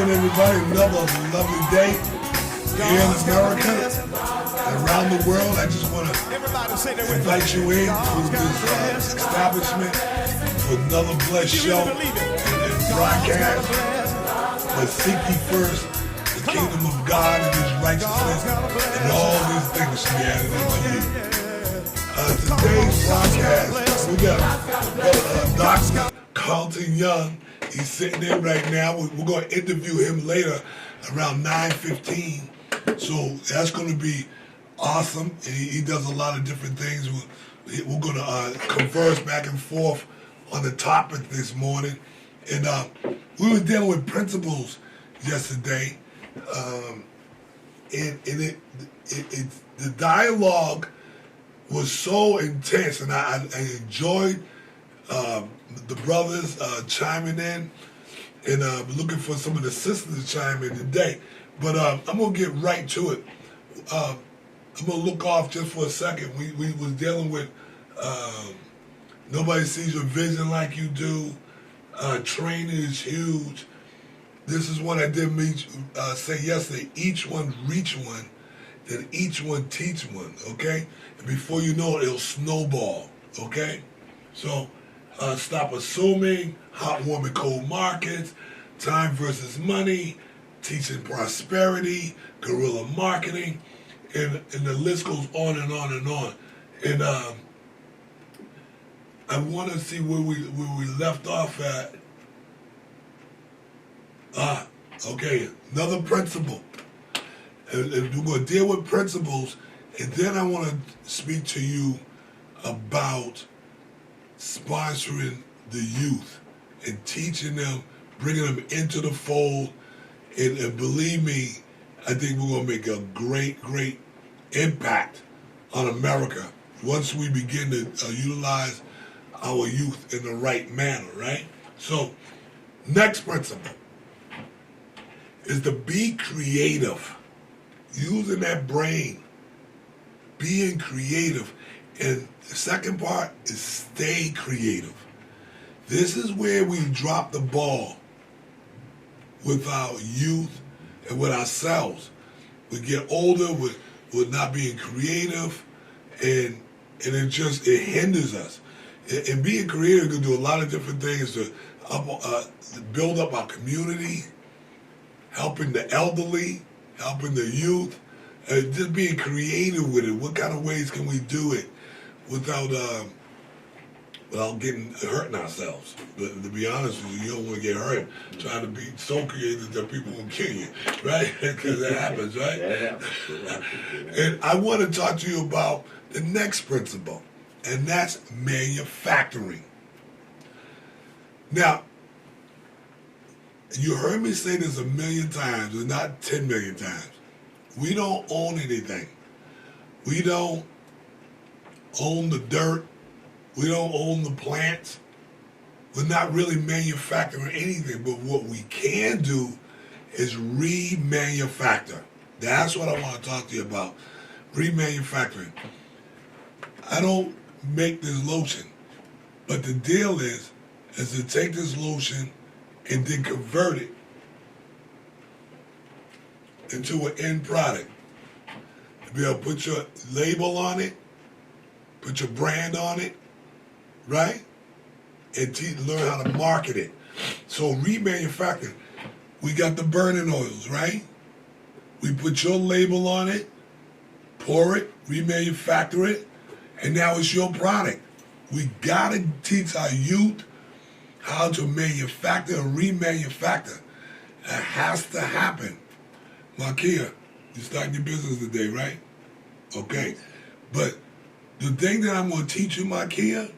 morning, everybody. Another lovely day here in America and around the world. I just want to invite you in to this establishment for another blessed show and broadcast. But seek ye first the kingdom of God and His righteousness, and all these things shall be added unto you. Today's broadcast, we got Dr. Carlton Young. He's sitting there right now. We're going to interview him later around 9:15. So that's going to be awesome. And he does a lot of different things. We're going to converse back and forth on the topic this morning. And we were dealing with principles yesterday. The dialogue was so intense, and I enjoyed the brothers chiming in, and looking for some of the sisters to chime in today. But I'm going to get right to it. I'm going to look off just for a second. We was dealing with nobody sees your vision like you do. Training is huge. This is what I did say yesterday. Each one reach one, then each one teach one, okay? And before you know it, it'll snowball, okay? So stop assuming, hot, warm, and cold markets, time versus money, teaching prosperity, guerrilla marketing, and the list goes on and on and on. And I want to see where we left off at. Okay, another principle. And we're going to deal with principles, and then I want to speak to you about sponsoring the youth and teaching them, bringing them into the fold. And believe me, I think we're going to make a great, great impact on America once we begin to utilize our youth in the right manner, right? So, next principle is to be creative. Using that brain, being creative. And the second part is stay creative. This is where we drop the ball with our youth and with ourselves. We get older with not being creative, and it hinders us. And being creative can do a lot of different things to build up our community, helping the elderly, helping the youth, just being creative with it. What kind of ways can we do it without hurting ourselves? But to be honest with you don't want to get hurt trying to be so creative that people will kill you, right? Because that happens, right? That happens. And I want to talk to you about the next principle, and that's manufacturing. Now, you heard me say this a million times, and not 10 million times. We don't own anything. We don't own the dirt. We don't own the plants. We're not really manufacturing anything, but what we can do is remanufacture. That's what I want to talk to you about, remanufacturing. I don't make this lotion, but the deal is to take this lotion and then convert it into an end product. To be able to put your label on it, put your brand on it, right? And learn how to market it. So remanufacturing, we got the burning oils, right? We put your label on it, pour it, remanufacture it, and now it's your product. We gotta teach our youth how to manufacture and remanufacture. It has to happen. Markia, you starting your business today, right? Okay. But the thing that I'm going to teach you, Markia,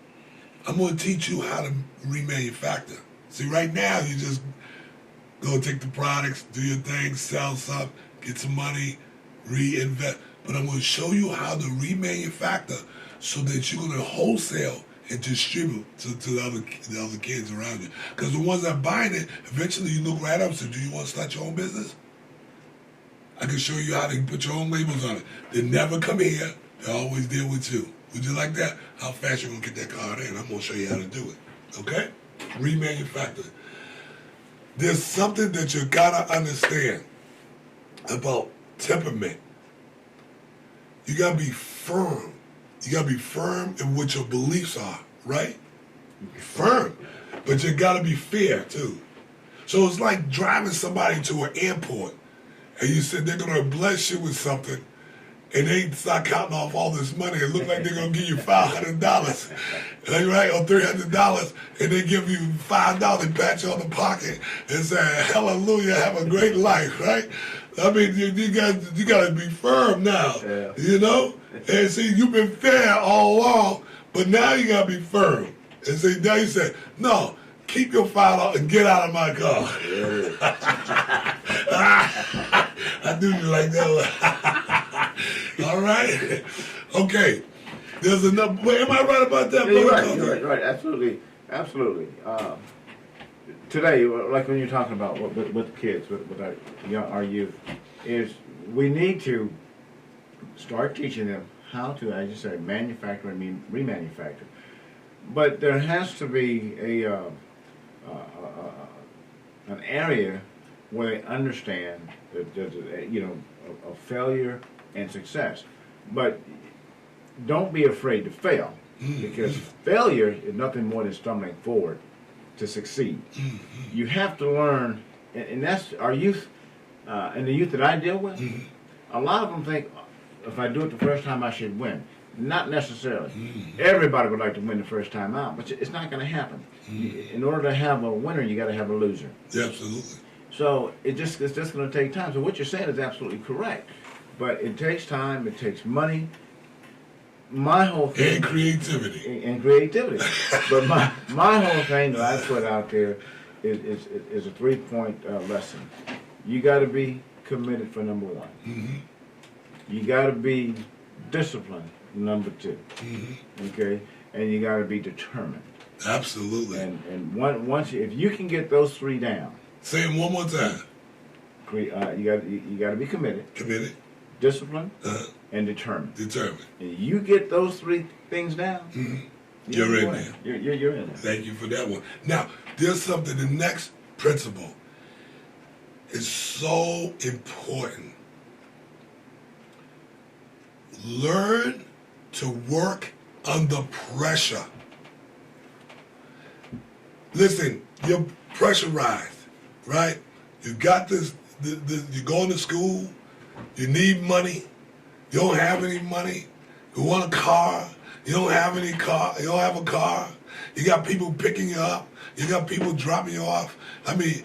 I'm going to teach you how to remanufacture. See, right now, you just go take the products, do your thing, sell some, get some money, reinvest. But I'm going to show you how to remanufacture so that you're going to wholesale and distribute to the other kids around you. Because the ones that are buying it, eventually you look right up and say, do you want to start your own business? I can show you how to put your own labels on it. They never come here. They always deal with you. Would you like that? How fast you going to get that card in? I'm going to show you how to do it. Okay? Remanufacture. There's something that you gotta understand about temperament. You gotta be firm. You gotta be firm in what your beliefs are, right? Firm. But you gotta be fair too. So it's like driving somebody to an airport and you said they're gonna bless you with something and they start counting off all this money. It look like they're gonna give you $500, right, or $300, and they give you $5 and pat you on the pocket and say, "Hallelujah, have a great life," right? I mean, you gotta be firm now, you know. And see, you've been fair all along, but now you gotta be firm. And see, now you say, "No, keep your $5 and get out of my car." I do you like that one. All right. Okay. There's another. Wait, am I right about that? Yeah, you're right. Absolutely. Today, like when you're talking about with kids, with our youth, is we need to start teaching them how to, as you say, manufacture and remanufacture. But there has to be an area where they understand of failure and success. But don't be afraid to fail, because failure is nothing more than stumbling forward to succeed. You have to learn, and that's our youth, and the youth that I deal with, a lot of them think, if I do it the first time, I should win. Not necessarily. Everybody would like to win the first time out, but it's not going to happen. In order to have a winner, you got to have a loser. Yeah, absolutely. So it's just going to take time. So what you're saying is absolutely correct, but it takes time. It takes money. My whole thing and creativity. But my whole thing that I put out there is a 3-point lesson. You got to be committed for number one. You got to be disciplined, number 2. Okay, and you got to be determined. Absolutely. And once if you can get those 3 down. Say them one more time. You got to be committed. Committed. Disciplined. And determined. Determined. And you get those 3 things down. You're in there. You're in there. Thank you for that one. Now, there's something. The next principle is so important. Learn to work under pressure. Listen, you're pressurized, right? You got this, you're going to school, you need money, you don't have any money, you want a car, you don't have any car, you don't have a car, you got people picking you up, you got people dropping you off. I mean,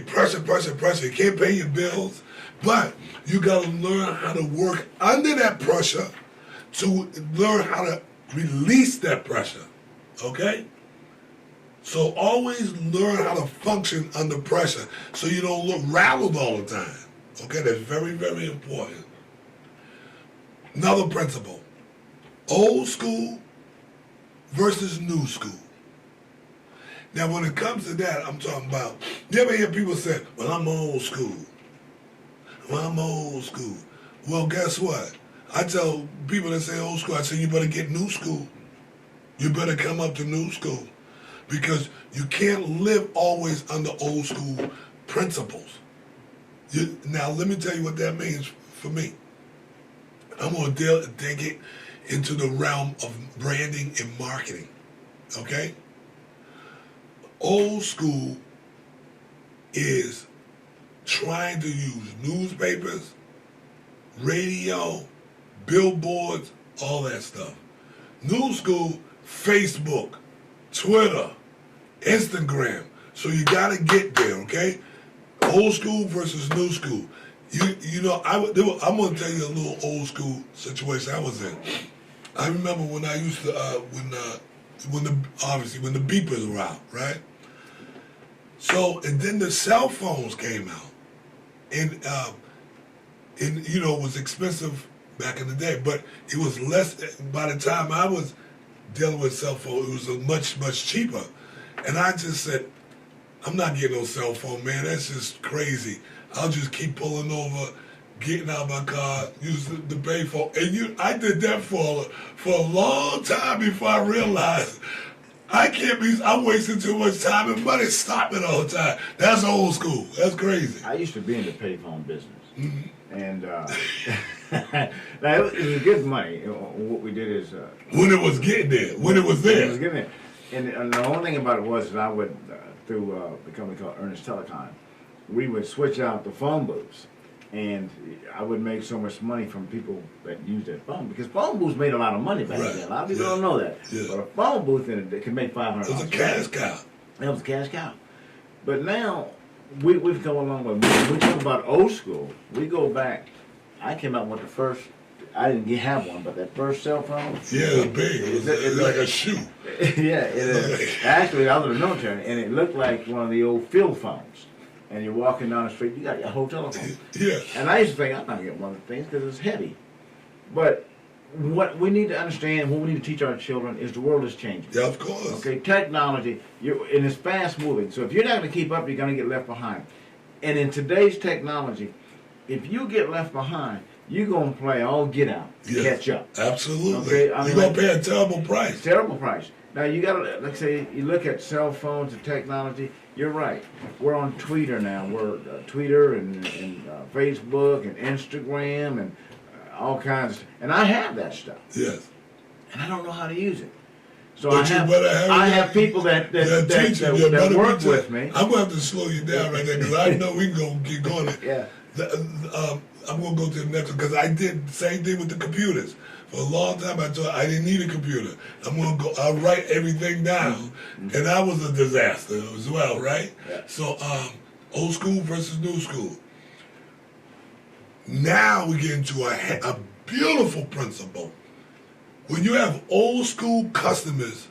pressure, you can't pay your bills, but you gotta learn how to work under that pressure to learn how to release that pressure, okay? So always learn how to function under pressure so you don't look rattled all the time. Okay, that's very, very important. Another principle, old school versus new school. Now when it comes to that, I'm talking about, you ever hear people say, well, I'm old school. Well, I'm old school. Well, guess what? I tell people that say old school, I say you better get new school. You better come up to new school. Because you can't live always under old school principles. Now, let me tell you what that means for me. I'm going to dig it into the realm of branding and marketing, okay? Old school is trying to use newspapers, radio, billboards, all that stuff. New school, Facebook, Twitter, Instagram. So you gotta get there, okay? Old school versus new school. You know, I'm gonna tell you a little old school situation I was in. I remember when I used to when the beepers were out, right? So and then the cell phones came out, and you know it was expensive back in the day, but it was less. By the time I was dealing with cell phone, it was much cheaper. And I just said, I'm not getting no cell phone, man. That's just crazy. I'll just keep pulling over, getting out of my car, use the payphone. And I did that for a long time before I realized I'm wasting too much time and money stopping all the time. That's old school. That's crazy. I used to be in the payphone business. Mm-hmm. And now it was good money. What we did is when it was getting there, when it was there. It was getting there. And the only thing about it was that I would, through the company called Ernest Telecom, we would switch out the phone booths. And I would make so much money from people that used that phone, because phone booths made a lot of money back then. A lot of people don't know that. Yeah. But a phone booth in it can make $500. It was a cash cow. It was a cash cow. But now we've come a long way. When we talk about old school, we go back. I came out with the first. I didn't have one, but that first cell phone. Yeah, it was big. It was like a shoe. Yeah, it is. Actually, I was in the military, and it looked like one of the old field phones. And you're walking down the street, you got your whole telephone. Yeah. And I used to think, I'm not getting one of the things because it's heavy. But what we need to understand, what we need to teach our children is the world is changing. Yeah, of course. Okay, technology, and it's fast moving. So if you're not going to keep up, you're going to get left behind. And in today's technology, if you get left behind, you're going to play all get out to catch up. Absolutely. Okay? You're going to pay a terrible price. Terrible price. Now, you got to, like say, you look at cell phones and technology, you're right. We're on Twitter now. We're Twitter and Facebook and Instagram and all kinds of stuff. And I have that stuff. Yes. And I don't know how to use it. So but I have people that work with me. I'm going to have to slow you down right there, because I know we can go keep going. Yeah. I'm going to go to the next one, because I did the same thing with the computers. For a long time, I thought I didn't need a computer. I'm going to go, I'll write everything down. And that was a disaster as well, right? Yeah. So, old school versus new school. Now we get into a beautiful principle. When you have old school customers,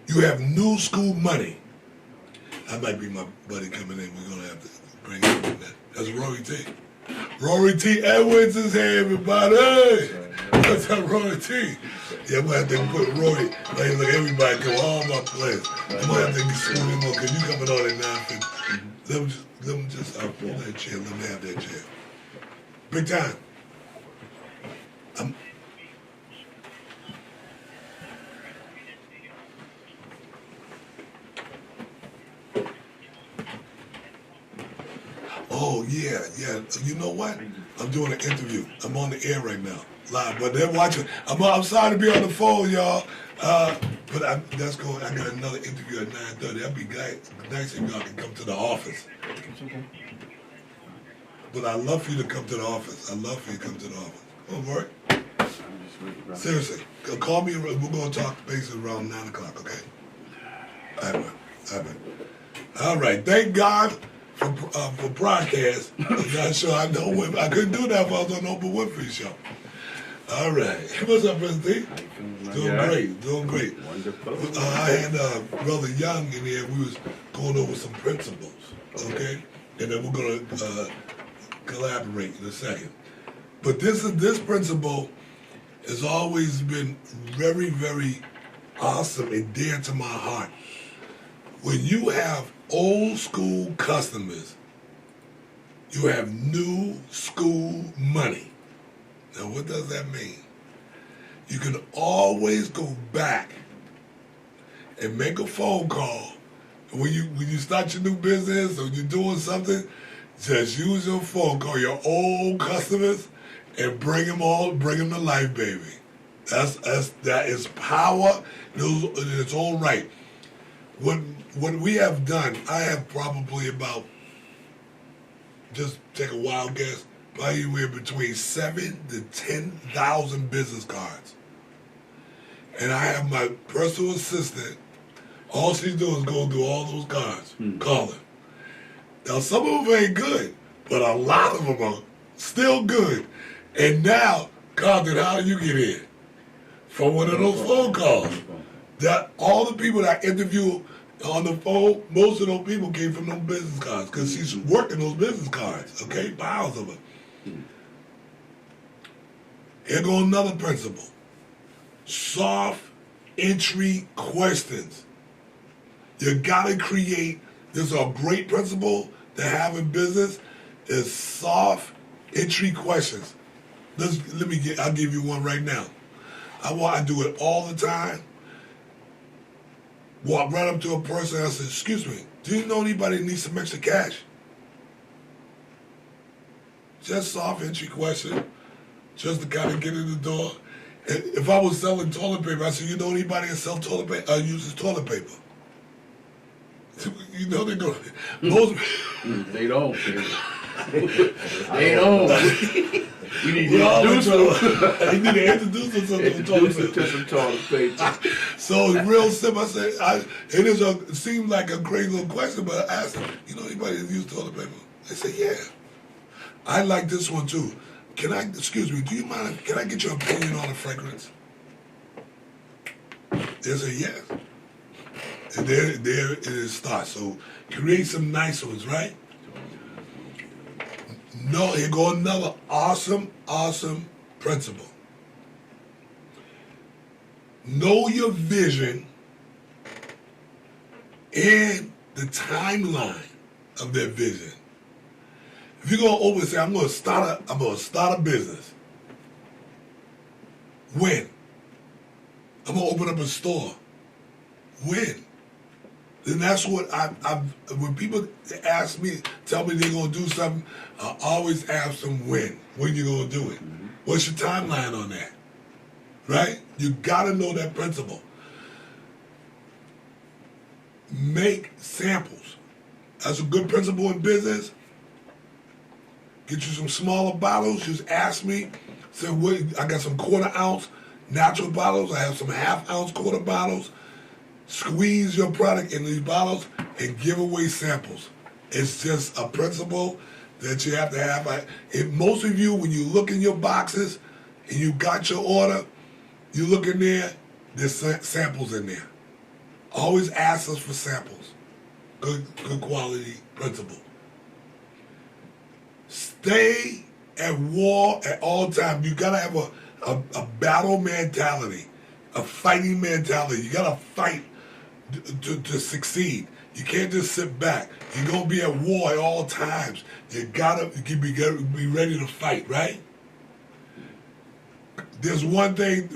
you have new school money. That might be my buddy coming in. We're going to have to bring him in there. That's Rory T. Rory T. Edwards is here, everybody. What's up, Rory T? Yeah, I'm going to have to put Rory, like, look, everybody come, all my players. I'm going to have to school him on, because you coming on at 9:50. Let them just pull that chair. Let them have that chair. Big time. Oh, yeah. You know what? I'm doing an interview. I'm on the air right now, live. But they're watching. I'm sorry to be on the phone, y'all. But that's going. I got another interview at 9:30. That'd be nice if y'all can come to the office. Okay. But I'd love for you to come to the office. Come on, work. Seriously, call me. We're going to talk basically around 9 o'clock, okay? All right. All right. Thank God for broadcast. I'm not sure I know when. I couldn't do that if I was on Oprah Winfrey show. All right. What's up, President D? Doing great. Wonderful. I had Brother Young in here. We was going over some principles, okay? And then we're going to collaborate in a second. But this principle has always been very, very awesome and dear to my heart. When you have old school customers, you have new school money. Now, what does that mean? You can always go back and make a phone call. When you start your new business or you're doing something, just use your phone, call your old customers, and bring them to life, baby. That is power in its own right. What we have done, I have probably about, just take a wild guess, probably anywhere between 7,000 to 10,000 business cards. And I have my personal assistant. All she's doing is going through all those cards, calling. Now, some of them ain't good, but a lot of them are still good. And now, Carlton, how do you get in? From one of those phone calls. That all the people that I interview on the phone, most of those people came from those business cards, because she's working those business cards, okay? Piles of them. Here goes another principle. Soft entry questions. You gotta create, this is a great principle to have in business, is soft entry questions. I'll give you one right now. I do it all the time. Walk right up to a person and I said, excuse me, do you know anybody that needs some extra cash? Just soft entry question, just to kind of get in the door. And if I was selling toilet paper, I said, you know anybody that sells toilet paper, uses toilet paper? You know they go, most... They don't. They don't. You need to introduce them. You need to introduce them To some toilet paper. So it's real simple. I said, it seemed like a crazy little question, but I asked them, you know anybody that uses toilet paper? They said, yeah. I like this one too. Excuse me, do you mind, can I get your opinion on the fragrance? They said, yes. And there it starts. So create some nice ones, right? No, here go another awesome principle. Know your vision and the timeline of that vision. If you're gonna open and say, I'm gonna start a business. When? I'm gonna open up a store. When? Then that's what when people ask me, tell me they're gonna do something, I always ask them when you gonna do it. Mm-hmm. What's your timeline on that? Right? You gotta know that principle. Make samples. That's a good principle in business. Get you some smaller bottles, just ask me, say, I got some 1/4 ounce natural bottles, I have some 1/2 ounce quarter bottles. Squeeze your product in these bottles and give away samples. It's just a principle that you have to have. Most of you, when you look in your boxes and you got your order, you look in there, there's samples in there. Always ask us for samples. Good quality principle. Stay at war at all times. You gotta have a battle mentality, a fighting mentality. You gotta fight to succeed. You can't just sit back. You're gonna be at war at all times. You gotta be ready to fight, right? There's one thing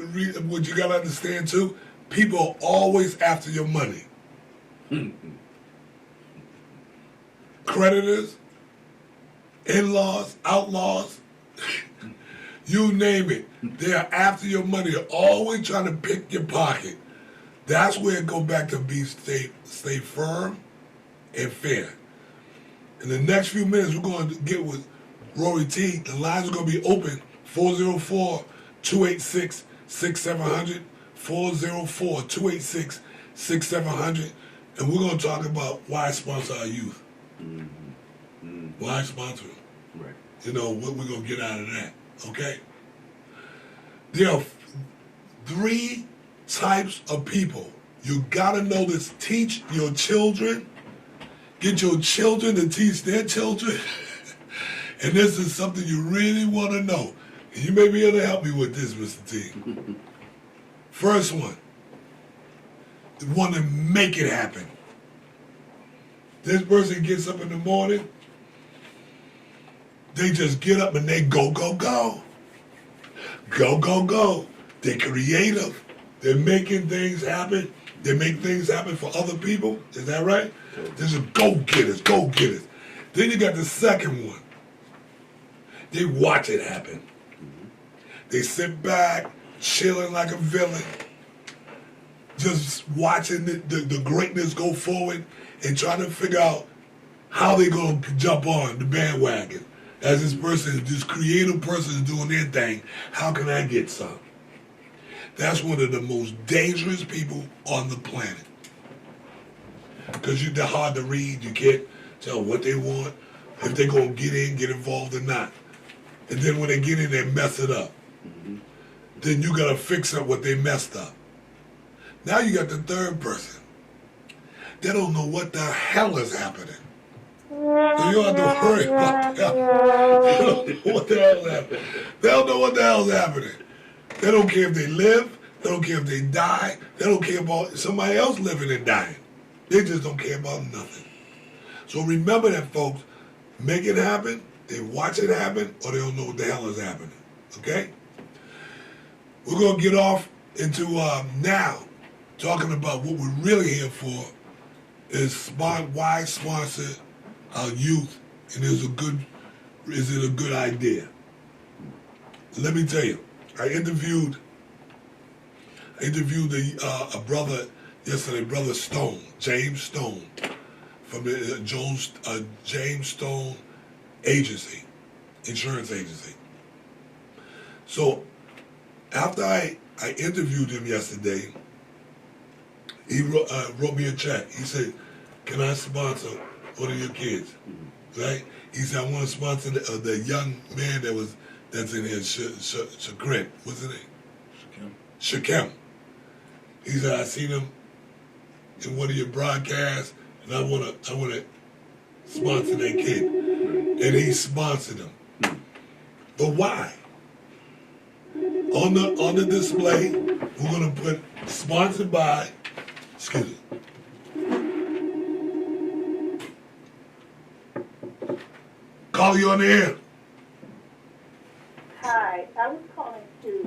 what you gotta understand too. People are always after your money. Creditors, in-laws, outlaws, you name it. They're after your money. They're always trying to pick your pocket. That's where it goes back to stay firm and fair. In the next few minutes, we're going to get with Rory T. The lines are going to be open, 404-286-6700, 404-286-6700, and we're going to talk about why sponsor our youth. Mm-hmm. Mm-hmm. Why sponsor them? Right. You know, what we're going to get out of that, okay? There are 3 types of people. You gotta know this. Teach your children. Get your children to teach their children. And this is something you really want to know. And you may be able to help me with this, Mr. T. First one. The one to make it happen. This person gets up in the morning. They just get up and they go, go, go. Go, go, go. They're creative. They're making things happen. They make things happen for other people. Is that right? There's a go-getters, go-getters. Then you got the second one. They watch it happen. Mm-hmm. They sit back, chilling like a villain, just watching the greatness go forward and trying to figure out how they're going to jump on the bandwagon. As this creative person is doing their thing, how can I get some? That's one of the most dangerous people on the planet. Because they're hard to read. You can't tell what they want, if they're going to get involved or not. And then when they get in, they mess it up. Mm-hmm. Then you got to fix up what they messed up. Now you got the third person. They don't know what the hell is happening. So you don't have to worry about that. They don't know what the hell is happening. They don't know what the hell is happening. They don't care if they live. They don't care if they die. They don't care about somebody else living and dying. They just don't care about nothing. So remember that, folks. Make it happen. They watch it happen, or they don't know what the hell is happening. Okay? We're going to get off into now talking about what we're really here for is why sponsor our youth, and is it a good idea? Let me tell you, I interviewed a brother yesterday, Brother Stone, James Stone, from the James Stone agency, insurance agency. So after I interviewed him yesterday, he wrote me a check. He said, "Can I sponsor one of your kids?" Right? He said, "I want to sponsor the young man that's in here, Shakrim. What's his name? Shakem. He said, I seen him in one of your broadcasts, and I wanna sponsor that kid." And he sponsored him. But why? On the display, we're gonna put sponsored by, excuse me. Call you on the air. Hi, I was calling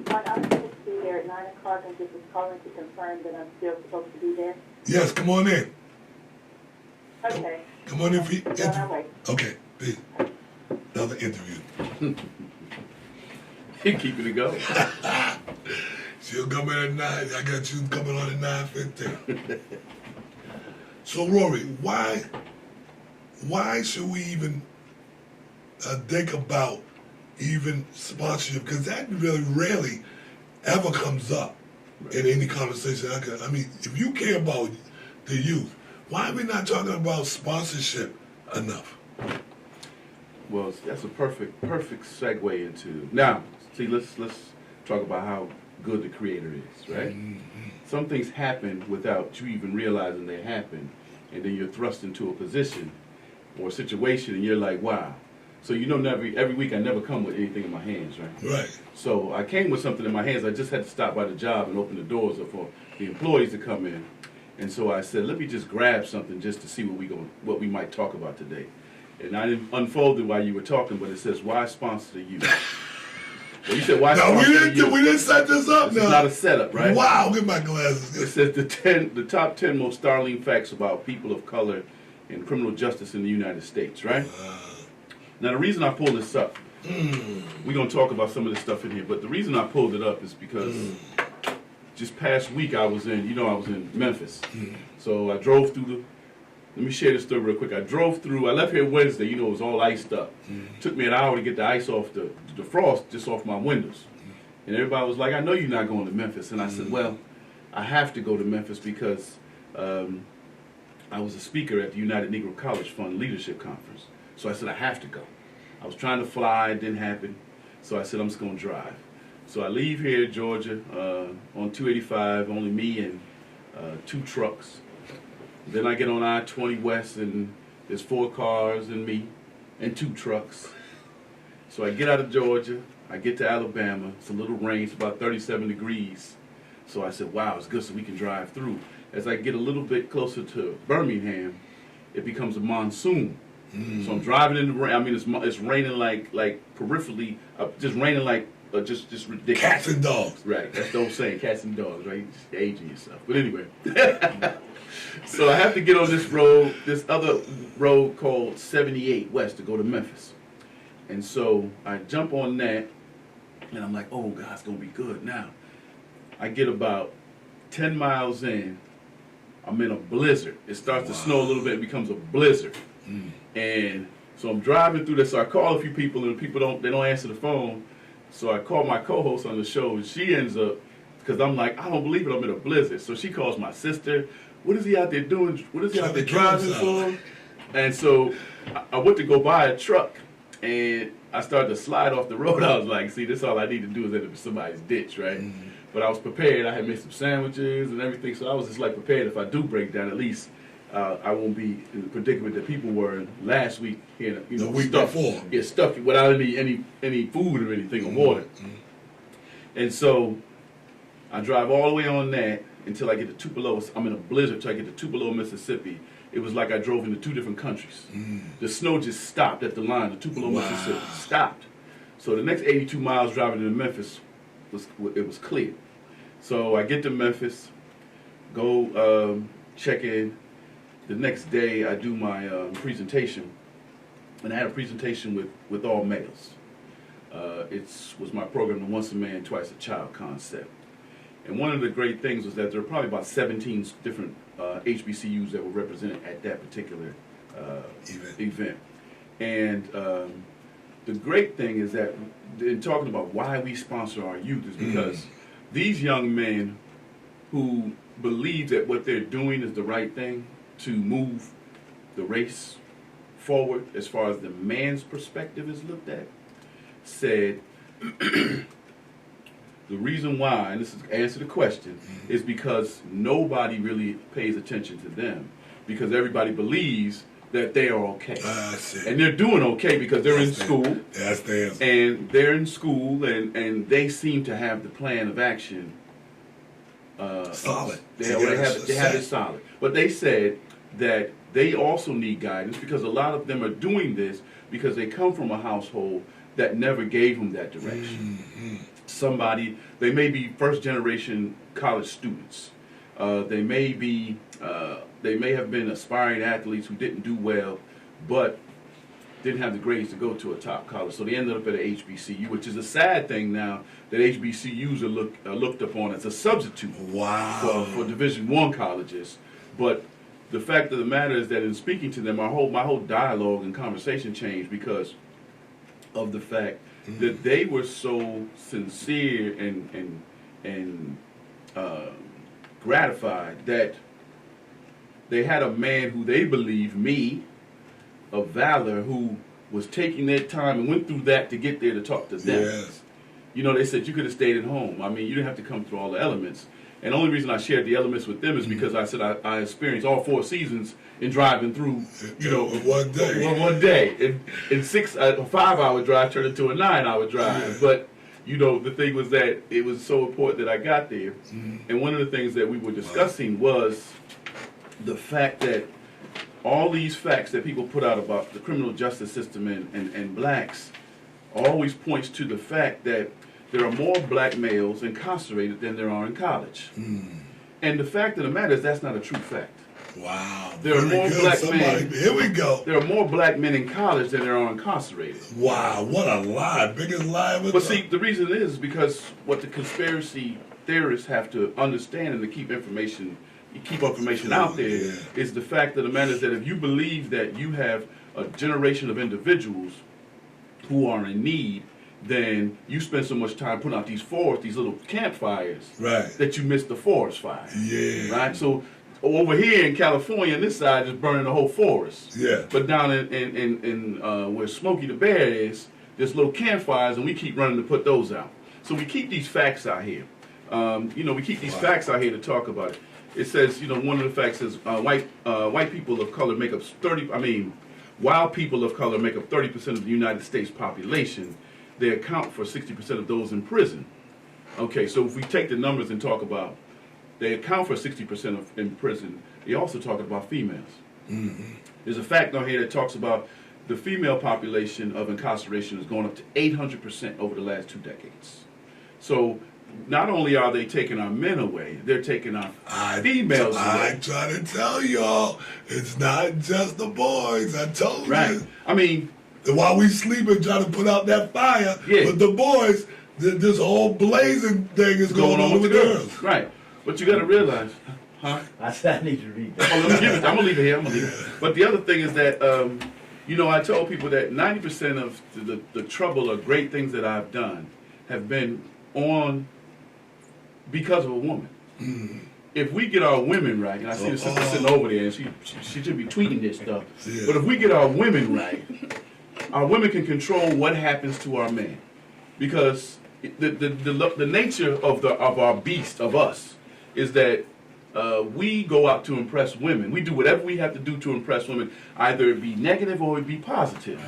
I'm supposed to be there at 9 o'clock and just was calling to confirm that I'm still supposed to be there. Yes, come on in. Okay. Come on in for On our way. Okay, peace. Another interview. You're keeping it going. She'll come in at 9. I got you coming on at 9:15. So Rory, why should we even think about even sponsorship? Because that really rarely ever comes up in any conversation. I mean, if you care about the youth, why are we not talking about sponsorship enough? Well, that's a perfect segue into now. See, let's talk about how good the Creator is, right? Mm-hmm. Some things happen without you even realizing they happen, and then you're thrust into a position or a situation, and you're like, wow. So every week I never come with anything in my hands, right? Right. So I came with something in my hands. I just had to stop by the job and open the doors for the employees to come in. And so I said, let me just grab something just to see what we might talk about today. And I didn't unfold it while you were talking, but it says, why sponsor the youth? Well, you said, why sponsor the youth? We didn't set this up This now. is not a setup, right? Wow, get my glasses. It says the top 10 most startling facts about people of color and criminal justice in the United States, right? Now, the reason I pulled this up, we're going to talk about some of this stuff in here, but the reason I pulled it up is because just past week I was in Memphis. So I drove through let me share this story real quick. I left here Wednesday, it was all iced up. Took me an hour to get the ice off the frost just off my windows. And everybody was like, I know you're not going to Memphis. And I said, well, I have to go to Memphis because I was a speaker at the United Negro College Fund Leadership Conference. So I said, I have to go. I was trying to fly, it didn't happen. So I said, I'm just going to drive. So I leave here, Georgia, on 285, only me and 2 trucks. Then I get on I-20 West, and there's 4 cars and me and 2 trucks. So I get out of Georgia, I get to Alabama. It's a little rain, it's about 37 degrees. So I said, wow, it's good so we can drive through. As I get a little bit closer to Birmingham, it becomes a monsoon. So I'm driving in the rain. I mean, it's raining like peripherally, just raining like just ridiculous. Cats and dogs. Right, that's the old saying, cats and dogs, right? Just aging yourself. But anyway. So I have to get on this other road called 78 West to go to Memphis. And so I jump on that, and I'm like, oh, God, it's going to be good. Now, I get about 10 miles in, I'm in a blizzard. It starts to snow a little bit, it becomes a blizzard. And so I'm driving through this, so I call a few people, and people don't answer the phone. So I call my co-host on the show, and she ends up, because I'm like, I don't believe it, I'm in a blizzard. So she calls my sister. What is he out there doing? What is he out there driving for? And so I went to go buy a truck, and I started to slide off the road. I was like, see, this all I need to do is end up in somebody's ditch, right? But I was prepared. I had made some sandwiches and everything, so I was just like prepared. If I do break down, at least I won't be in the predicament that people were in last week. The week before. Get stuck without any food or anything or water. And so I drive all the way on that until I get to Tupelo. I'm in a blizzard until I get to Tupelo, Mississippi. It was like I drove into 2 different countries. The snow just stopped at the line. The Tupelo, Mississippi stopped. So the next 82 miles driving to Memphis, it was clear. So I get to Memphis. Go check in. The next day, I do my presentation, and I had a presentation with all males. It was my program, the Once a Man, Twice a Child concept. And one of the great things was that there were probably about 17 different HBCUs that were represented at that particular event. And the great thing is that in talking about why we sponsor our youth is because these young men who believe that what they're doing is the right thing to move the race forward as far as the man's perspective is looked at, said the reason why, and this is answer the question, is because nobody really pays attention to them because everybody believes that they are okay. And they're doing okay because they're in school. That's the answer. And they're in school and they seem to have the plan of action solid. They have it solid. But they said that they also need guidance because a lot of them are doing this because they come from a household that never gave them that direction. They may be first generation college students. They may have been aspiring athletes who didn't do well, but didn't have the grades to go to a top college. So they ended up at an HBCU, which is a sad thing now that HBCUs are looked upon as a substitute for Division I colleges. But the fact of the matter is that in speaking to them, my whole dialogue and conversation changed because of the fact that they were so sincere and gratified that they had a man who they believe, of valor, who was taking their time and went through that to get there to talk to them. Yes. You know, they said you could have stayed at home. I mean, you didn't have to come through all the elements. And the only reason I shared the elements with them is because I said I experienced all 4 seasons in driving through, one day. One day. In 5-hour drive turned into a 9-hour drive. Yeah. But, the thing was that it was so important that I got there. And one of the things that we were discussing was the fact that all these facts that people put out about the criminal justice system and blacks always points to the fact that there are more black males incarcerated than there are in college. And the fact of the matter is that's not a true fact. Wow. There are more black men. Here we go. There are more black men in college than there are incarcerated. Wow, what a lie. Biggest lie ever. But see, the reason is because what the conspiracy theorists have to understand and to keep information out there is the fact of the matter is that if you believe that you have a generation of individuals who are in need, then you spend so much time putting out these little campfires, that you miss the forest fire. Yeah. Right? So over here in California, on this side is burning the whole forest. Yeah. But down in where Smokey the Bear is, there's little campfires, and we keep running to put those out. So we keep these facts out here. We keep these facts out here to talk about it. It says, one of the facts is white people of color make up while people of color make up 30% of the United States population, they account for 60% of those in prison. Okay, so if we take the numbers and talk about, they account for 60% in prison, they also talk about females. There's a fact on here that talks about the female population of incarceration has gone up to 800% over the last 2 decades. So not only are they taking our men away, they're taking our females away. I try to tell y'all, it's not just the boys. I told you. I mean, while we sleep and try to put out that fire, but the boys, this whole blazing thing is going on with the girls. Right. But you got to realize, I said I need to read that. I'm going to leave it here. But the other thing is that, I told people that 90% of the trouble or great things that I've done have been because of a woman. If we get our women right, and I see the sister sitting over there, and she should be tweeting this stuff. But if we get our women right, our women can control what happens to our men, because the nature of our beast of us is that we go out to impress women. We do whatever we have to do to impress women, either it be negative or it be positive.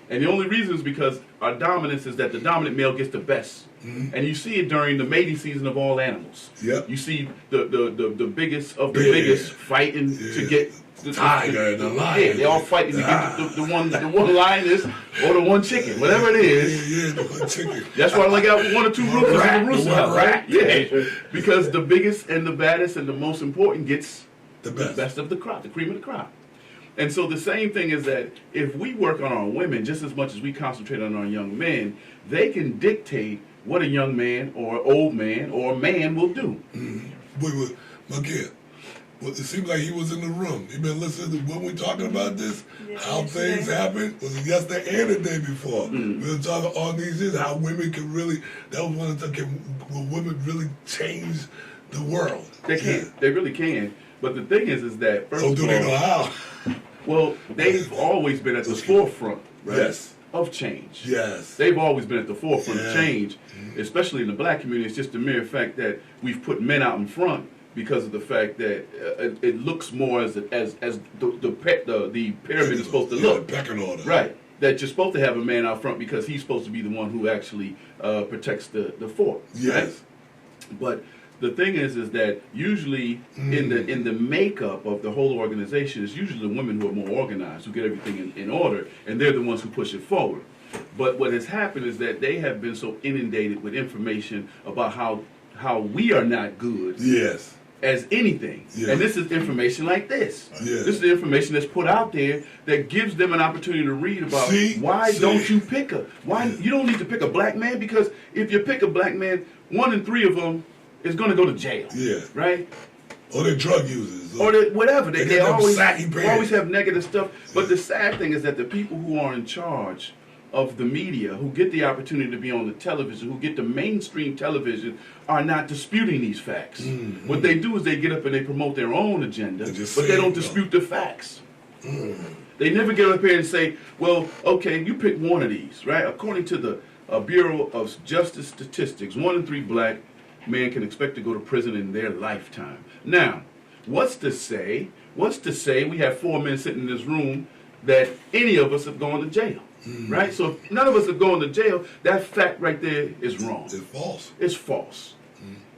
And the only reason is because our dominance is that the dominant male gets the best. And you see it during the mating season of all animals. You see the biggest of the biggest fighting to get tiger and the lion. Yeah, they all fighting to get the one lioness or the one chicken, whatever it is. Yeah, the one chicken. That's why I only got one or two roosters in the rooster house, rat. right? Yeah, because the biggest and the baddest and the most important gets The the best of the crop, the cream of the crop. And so the same thing is that if we work on our women just as much as we concentrate on our young men, they can dictate what a young man or old man or a man will do. Wait, my kid. Well, it seems like he was in the room. He been listening to when we talking about this, how things happen. Was it yesterday and the day before? We were talking all these years how women can really. That was one of the will women really change the world. They can. Yeah. They really can. But the thing is that first Oh, of do all, they know how? well, they've always been at the forefront, right? Yes. Of change. Yes. They've always been at the forefront Yeah. of change, especially in the black community. It's just the mere fact that we've put men out in front because of the fact that it looks more as the pyramid is supposed to look. The pecking order. Right. That you're supposed to have a man out front because he's supposed to be the one who actually protects the fort. Yes. Right? But the thing is that usually in the makeup of the whole organization is usually the women who are more organized, who get everything in order, and they're the ones who push it forward. But what has happened is that they have been so inundated with information about how we are not good Yes. as anything. Yeah. And this is information like this. Yeah. This is the information that's put out there that gives them an opportunity to read about why don't you pick you don't need to pick a black man, because if you pick a black man, 1 in 3 of them is going to go to jail. Yeah. Right? Or they're drug users. Or whatever. They get them always saggy pants. always have negative stuff. But the sad thing is that the people who are in charge of the media, who get the opportunity to be on the television, who get the mainstream television, are not disputing these facts. What they do is they get up and they promote their own agenda, but they don't dispute the facts. They never get up here and say, well, okay, you pick one of these, right? According to the Bureau of Justice Statistics, 1 in 3 black men can expect to go to prison in their lifetime. Now, what's to say we have 4 men sitting in this room that any of us have gone to jail, right? So if none of us have gone to jail, that fact right there is wrong. It's false. It's false.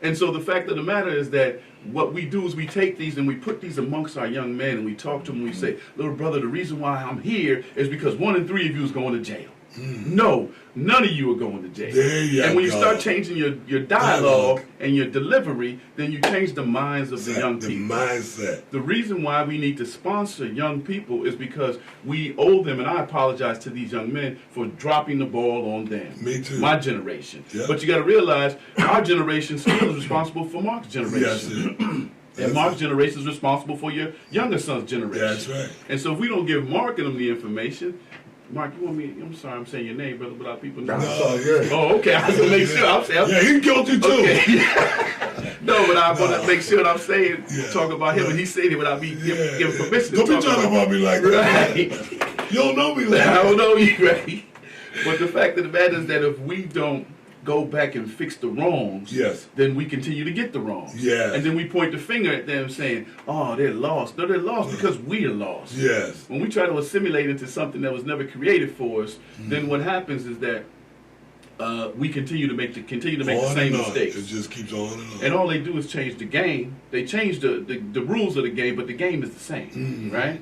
And so the fact of the matter is that what we do is we take these and we put these amongst our young men and we talk to them and we say, little brother, the reason why I'm here is because 1 in 3 of you is going to jail. No, none of you are going to jail. There you and when you go. start changing your dialogue and your delivery, then you change the minds of the young The people. mindset. The reason why we need to sponsor young people is because we owe them, and I apologize to these young men for dropping the ball on them. Me too. My generation. Yeah. But you got to realize our generation still is responsible for Mark's generation. Yes, it. And Mark's generation is responsible for your younger son's generation. That's right. And so if we don't give Mark and them the information, Mark, you want me? I'm sorry, I'm saying your name, brother, without people knowing. No, yeah. Oh, okay. I have to make sure. I'm saying. Yeah, he's guilty too. Okay. No, but I want to make sure that I'm saying, Yeah. talk about him, and he's saying it without me giving permission Don't to be talk talking about me like that. Right. You don't know me like I that. don't know you, right? But the fact of the matter is that if we don't go back and fix the wrongs, Yes. then we continue to get the wrongs. Yes. And then we point the finger at them saying, oh, they're lost. No, they're lost because we're lost. Yes. When we try to assimilate into something that was never created for us, then what happens is that we continue to make the On same and on. mistakes. It just keeps on and on. And all they do is change the game. They change the rules of the game, but the game is the same, right?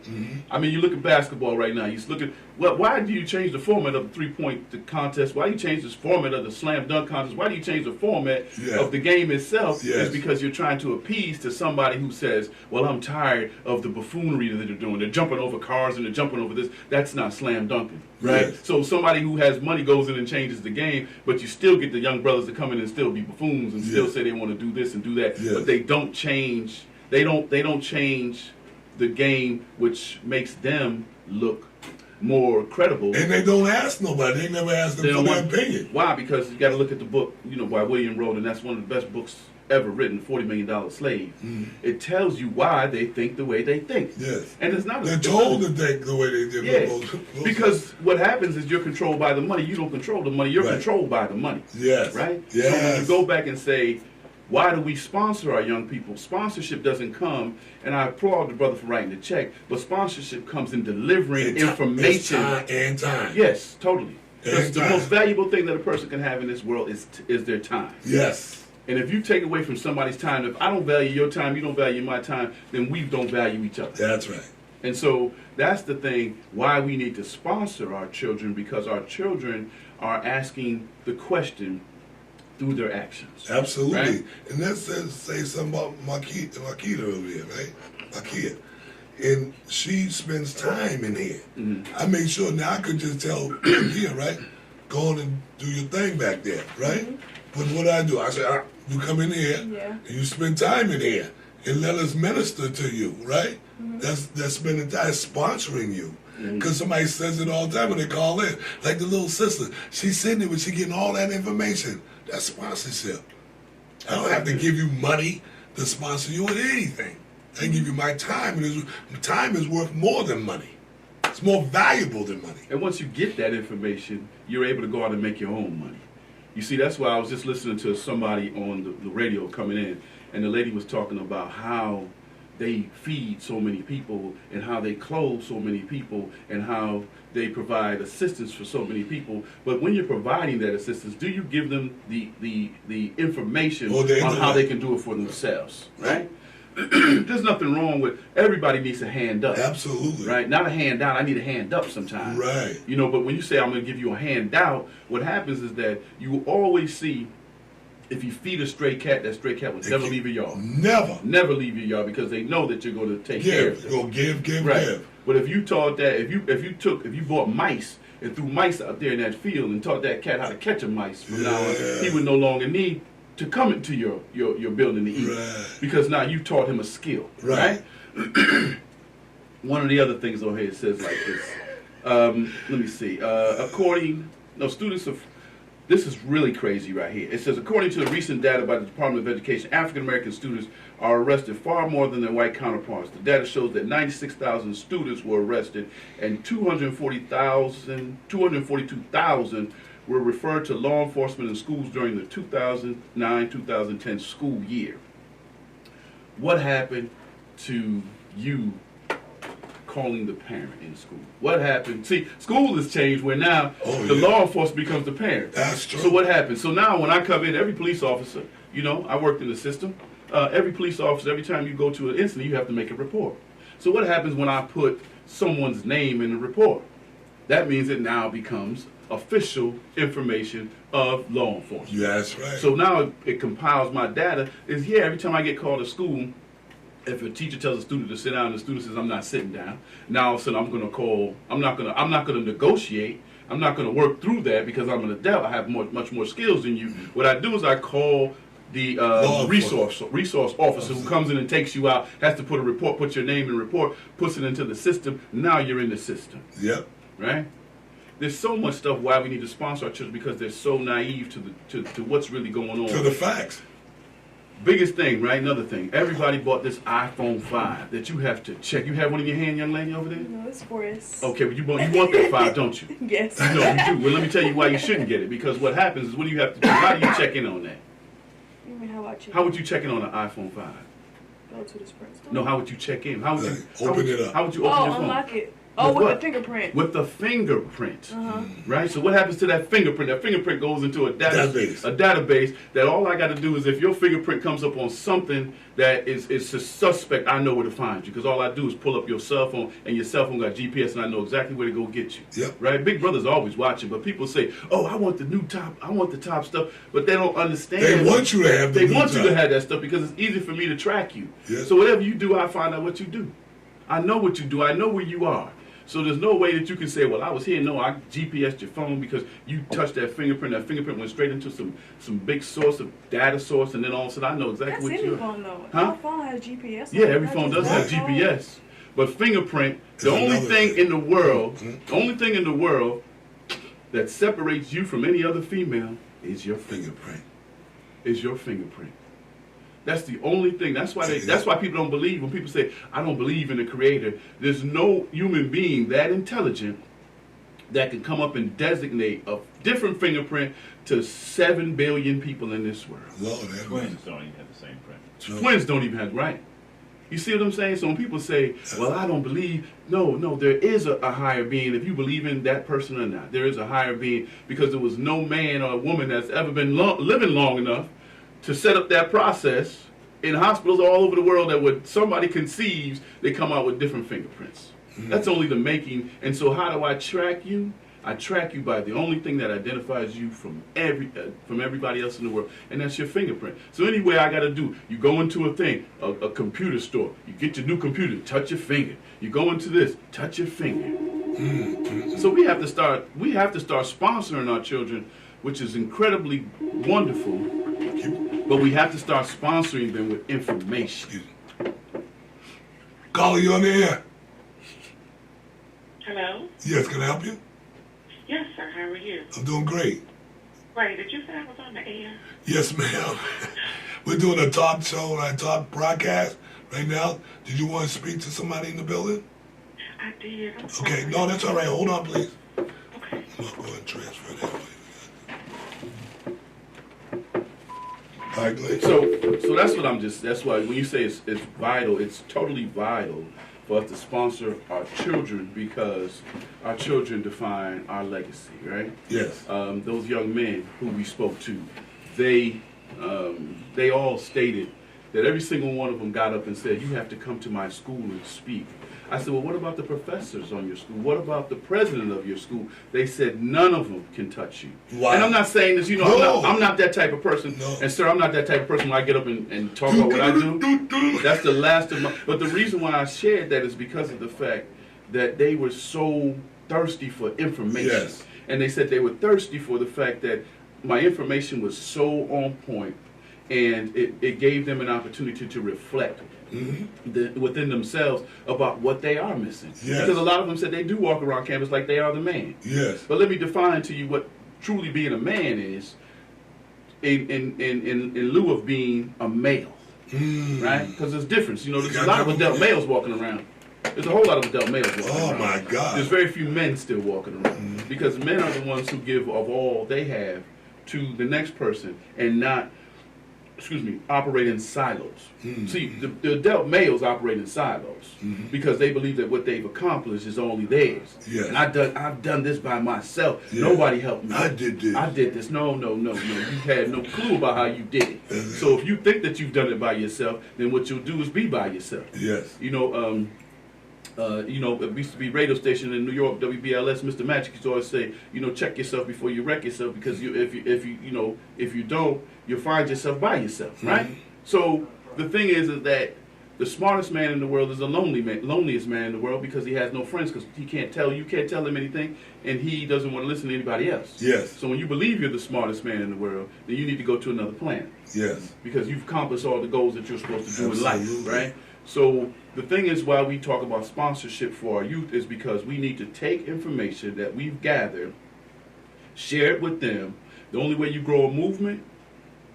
I mean, you look at basketball right now. You just look at why do you change the format of the 3-point contest? Why do you change the format of the slam dunk contest? Why do you change the format of the game itself? Yes. It's because you're trying to appease to somebody who says, "Well, I'm tired of the buffoonery that they're doing. They're jumping over cars and they're jumping over this." That's not slam dunking, right? Yes. So somebody who has money goes in and changes the game, but you still get the young brothers to come in and still be buffoons and still Yes. say they want to do this and do that, Yes. but they don't change. They don't change the game, which makes them look more credible. And they don't ask nobody. They never ask them They for don't their want- opinion. Why? Because you got to look at the book, by William Roden, and that's one of the best books ever written, $40 Million Slave. It tells you why they think the way they think. Yes. And it's not. They're told to think the way they did. Yeah. Because what happens is you're controlled by the money. You don't control the money. You're Right. controlled by the money. Yes. Right? Yes. So when you go back and say, why do we sponsor our young people? Sponsorship doesn't come, and I applaud the brother for writing the check, but sponsorship comes in delivering information. It's time and time. Yes, totally. Because And the time. most valuable thing that a person can have in this world is their time. Yes. And if you take away from somebody's time, if I don't value your time, you don't value my time, then we don't value each other. That's right. And so that's the thing why we need to sponsor our children, because our children are asking the question through their actions. Absolutely. Right? And that says say something about Marquita over here, right? Marquita. And she spends time in here. Mm-hmm. I made sure now I could just tell Marquita, right? Go on and do your thing back there, right? But what do? I said, you come in here and you spend time in here and let us minister to you, right? That's spending time, sponsoring you. Because somebody says it all the time when they call in. Like the little sister, she's sitting there, but she's getting all that information. That's sponsorship. I don't have to give you money to sponsor you with anything. I give you my time, and time is worth more than money. It's more valuable than money. And once you get that information, you're able to go out and make your own money. You see, that's why I was just listening to somebody on the radio coming in, and the lady was talking about how they feed so many people and how they clothe so many people and how they provide assistance for so many people. But when you're providing that assistance, do you give them the information on how they can do it for themselves, right? There's nothing wrong with, everybody needs a hand up. Absolutely. Right? Not a hand down. I need a hand up sometimes. Right. You know, but when you say I'm going to give you a handout, what happens is that you always see, if you feed a stray cat, that stray cat will never leave your yard. Never leave your yard, because they know that you're going to take care of them. Go give. But if you taught that, if you bought mice and threw mice out there in that field and taught that cat how to catch a mice, from now on, he would no longer need to come into your building to eat, because now you taught him a skill, right? One of the other things over here, it says like this. Let me see. This is really crazy right here. It says, according to the recent data by the Department of Education, African American students are arrested far more than their white counterparts. The data shows that 96,000 students were arrested and 242,000 were referred to law enforcement in schools during the 2009-2010 school year. What happened to you calling the parent in school? What happened? See, school has changed where now law enforcement becomes the parent. That's true. So what happens? So now when I come in, every police officer, I worked in the system, every police officer, every time you go to an incident, you have to make a report. So what happens when I put someone's name in the report? That means it now becomes official information of law enforcement. Yeah, that's right. So now it compiles my data. Every time I get called to school, if a teacher tells a student to sit down and the student says, I'm not sitting down, now all of a sudden I'm going to call, I'm not going to negotiate, I'm not going to work through that because I'm an adult, I have much more skills than you. What I do is I call the resource officer who comes in and takes you out, has to put a report, put your name in the report, puts it into the system. Now you're in the system. Yep. Right? There's so much stuff why we need to sponsor our children, because they're so naive to what's really going on. To the facts. Biggest thing, right? Another thing. Everybody bought this iPhone 5 that you have to check. You have one in your hand, young lady, over there? No, it's for us. Okay, but you want that 5, don't you? Yes. No, you do. Well, let me tell you why you shouldn't get it. Because what happens is, what do you have to do? How do you check in on that? You mean how I check? How would you check in on an iPhone 5? Go to the Sprint store? No, how would you check in? How would you Open it up. How would you open your phone? Unlock it. Oh, with what? the fingerprint. With the fingerprint, right? So what happens to that fingerprint? That fingerprint goes into a database that all I got to do is, if your fingerprint comes up on something that is a suspect, I know where to find you, because all I do is pull up your cell phone, and your cell phone got GPS, and I know exactly where to go get you. Yep. Right? Big Brother's always watching, but people say, "Oh, I want the new top. I want the top stuff," but they don't understand. They want you to have the They new want you top. to have that stuff because it's easy for me to track you. Yes. So whatever you do, I find out what you do. I know what you do. I know where you are. So there's no way that you can say, well, I was here. No, I GPSed your phone because you touched that fingerprint. That fingerprint went straight into some big source of data source, and then all of a sudden I know exactly That's what any you're. phone though. Huh? Our phone has GPS. Yeah, every phone does have GPS. But fingerprint, the only thing in the world, that separates you from any other female is your fingerprint. Is your fingerprint. That's the only thing. That's why people don't believe. When people say, I don't believe in the Creator, there's no human being that intelligent that can come up and designate a different fingerprint to 7 billion people in this world. Lord, that Twins don't even have the same print. Twins don't even have, right? You see what I'm saying? So when people say, well, I don't believe, no, there is a higher being. If you believe in that person or not, there is a higher being, because there was no man or woman that's ever been living long enough to set up that process in hospitals all over the world that when somebody conceives, they come out with different fingerprints. That's only the making. And so how do I track you? I track you by the only thing that identifies you from everybody else in the world, and that's your fingerprint. So anyway, I got to do, you go into a computer store, you get your new computer, touch your finger. You go into this, touch your finger. So we have to start sponsoring our children, which is incredibly wonderful, but we have to start sponsoring them with information. Caller, you on the air? Hello? Yes, can I help you? Yes, sir. How are you? I'm doing great. Wait, did you say I was on the air? Yes, ma'am. We're doing a talk show and a talk broadcast right now. Did you want to speak to somebody in the building? I did. I'm sorry. Okay, no, that's all right. Hold on, please. Okay. I'm going to go ahead and transfer that way. All right, Glenn. So that's why when you say it's vital, it's totally vital for us to sponsor our children, because our children define our legacy, right? Yes. Those young men who we spoke to, they all stated that every single one of them got up and said, "You have to come to my school and speak." I said, "Well, what about the professors on your school? What about the president of your school?" They said, "None of them can touch you." Wow. And I'm not saying this, No. I'm not that type of person. No. And sir, I'm not that type of person when I get up and talk about what I do. That's the last of my, but the reason why I shared that is because of the fact that they were so thirsty for information. Yes. And they said they were thirsty for the fact that my information was so on point, and it gave them an opportunity to reflect within themselves about what they are missing. Yes. Because a lot of them said they do walk around campus like they are the man. Yes. But let me define to you what truly being a man is in lieu of being a male. Right? Because there's difference. There's a lot of adult males walking around. There's a whole lot of adult males walking around. Oh, my God. There's very few men still walking around. Because men are the ones who give of all they have to the next person and not, operate in silos. See, the adult males operate in silos because they believe that what they've accomplished is only theirs. Yes. And I've done this by myself. Yes. Nobody helped me. I did this. I did this. No. You had no clue about how you did it. So if you think that you've done it by yourself, then what you'll do is be by yourself. Yes. It used to be radio station in New York, WBLS. Mr. Magic used to always say, check yourself before you wreck yourself, because if you don't, you'll find yourself by yourself, right? So the thing is that the smartest man in the world is the loneliest man in the world, because he has no friends, because you can't tell him anything, and he doesn't want to listen to anybody else. Yes. So when you believe you're the smartest man in the world, then you need to go to another planet. Yes. Because you've accomplished all the goals that you're supposed to do in life, Absolutely. right? So the thing is, why we talk about sponsorship for our youth is because we need to take information that we've gathered, share it with them. The only way you grow a movement